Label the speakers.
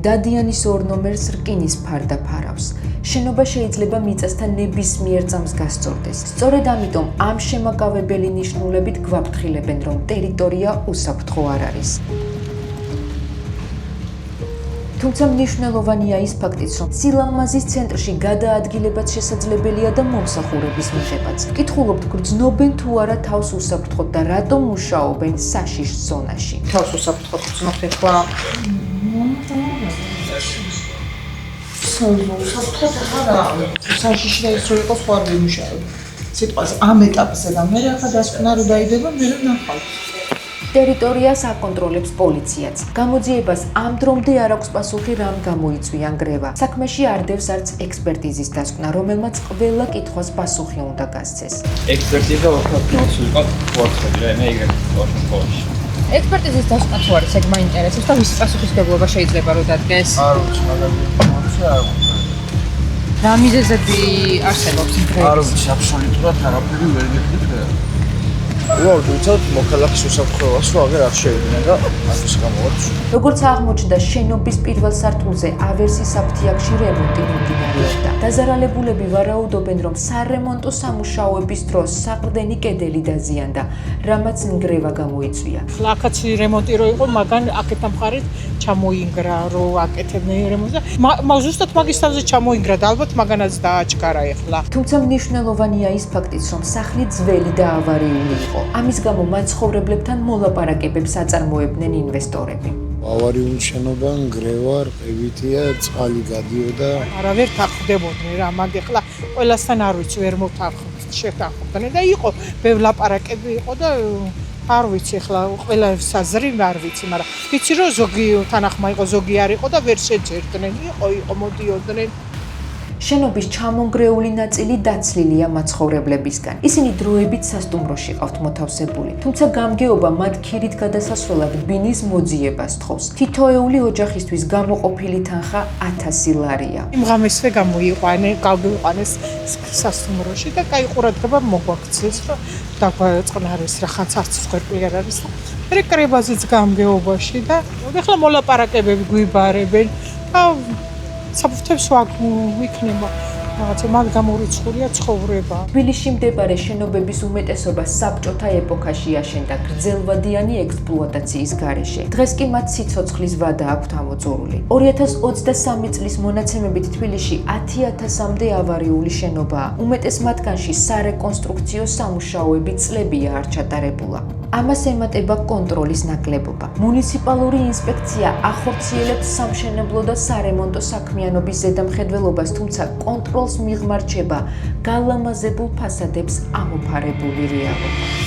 Speaker 1: დადიანის 2 ნომერს რკინის ფარდა ფარავს. შენობა შეიძლება მიწასთან ნებისმიერ წამს გასწორდეს. სწორედ ამიტომ ამ შემაკავებელი ნიშნულებით გვაფრთხილებენ, რომ ტერიტორია უსაფრთხო არ არის. თუმცა მნიშვნელოვანია ის ფაქტიც, რომ სილამაზის ცენტრში გადაადგილებაც შესაძლებელია და მომსახურების მიღებაც. ვკითხულობთ, გრძნობენ თუ არა თავს უსაფრთხოდ და რატომ მუშაობენ საშიშ ზონაში.
Speaker 2: თავს უსაფრთხოდ გრძნობთ ახლა? უსაფრთხოდ არა. საშიში და ის რო იყოს ხო არ ვიმუშავებ. სიტყვას ამ ეტაპზე და მე ახლა დასკვნა რო დაიდება, მე რომ ნახავთ.
Speaker 1: ტერიტორიას აკონტროლებს პოლიციაც. გამოძიებას ამ დრომდე არ აქვს პასუხი, რამ გამოიწვია ნგრევა. საქმეში არ დევს არც ექსპერტიზის დასკვნა, რომელმაც ყველა კითხვას პასუხი უნდა გასცეს.
Speaker 3: ექსპერტიზა ორთაბილს ვიყავ ხوارცხები, მე ეგრეთ ვარ.
Speaker 2: ექსპერტიზის დასკვნა თუ არის, ეგ მაინტერესებს და ვისი პასუხისმგებლობა შეიძლება რომ დადგეს?
Speaker 3: არ ვიცი, მაგრამ ინფორმაცია არ აქვს.
Speaker 2: რა მიზეზები არსებობს ნგრევის?
Speaker 3: არ ვიცი, აბსოლუტურად არაფერი ვერ გეკითხება. უბრალოდ ვიცით, მოქალაქის უსაფრთხოებას რომ აღარ არ შეიძლება და ამის გამოვართ.
Speaker 1: როგორც აღმოჩნდა, შენობის პირველ სართულზე ავერსის აფთიაქში რემონტი მიმდინარეობდა. დაზარალებულები ვარაუდობენ, რომ სარემონტო სამუშაოების დროს საყრდენი კედელი დაზიანდა, რამაც ნგრევა გამოიწვია.
Speaker 2: აქაც რემონტი რო იყო, მაგან აქეთა მხარეს ჩამოინგრა, რო აკეთებდნენ რემონტს და ზუსტად მაგის თავზე ჩამოინგრა და ალბათ მაგანაც დააჩქარა ეხლა.
Speaker 1: თუმცა მნიშვნელოვანია ის ფაქტიც, რომ სახლი ძველი და ავარიული იყო. ამის გამო მაცხოვრებლებთან მოლაპარაკებებს აწარმოებდნენ ინვესტორები.
Speaker 4: ავარიული შენობა, ნგრევა, რყევითია, წყალი გადიოდა.
Speaker 2: არავერ თანხმდებოდნენ რა, მაგ ეხლა ყველასთან არ ვიცი, ვერ შეთანხმდნენ და იყო ბევრ ლაპარაკები იყო და არ ვიცი ეხლა ყველა საზრი არ ვიცი, მაგრამ ვიცი რომ ზოგი თანახმა იყო, ზოგი არ იყო და ვერ შეჯერდნენ, იყო მოდიოდნენ.
Speaker 1: შენობის ჩამონგრეული ნაწილი დაცლილია მაცხოვრებლებისგან. ისინი დროებით სასტუმროში ყავთ მოთავსებული, თუმცა გამგეობა მათ ქირით გადასასვლელად ბინის მოძიებას თხოვს. თითოეული ოჯახისთვის გამოყოფილი თანხა 1000 ლარია.
Speaker 2: იმ ღამესვე გავიყვანეს სასტუმროში და კაი ყურადღება მოგვაქცეს, რომ დაგვაწყნარეს რა ხანს არც სვერპლი არ არის. რეკრებაზეც გამგეობაში და ეხლა მოლაპარაკებები გვიბარებენ და საფრთხეს ვიქნება რაღაცა მაგ გამორიცხულია ცხოვრება.
Speaker 1: თბილისში მდებარე შენობების უმეტესობა საბჭოთა ეპოქაში აშენდა გრძელვადიანი ექსპლუატაციის გარეშე. დღეს კი მათ სიცოცხლის ვადა აქვთ ამოწურული. 2023 წლის მონაცემებით თბილისში 10,000-მდე ავარიული შენობაა. უმეტეს მათგანში სარეკონსტრუქციო სამუშაოები წლებია არ ჩატარებულა. ამას ემატება კონტროლის ნაკლებობა. მუნიციპალური ინსპექცია ახორციელებს სამშენებლო და სარემონტო საქმიანობის ზედამხედველობას, თუმცა კონტროლს მიღმარჩება გალამაზებულ ფასადებს ამოფარებული რეალობა.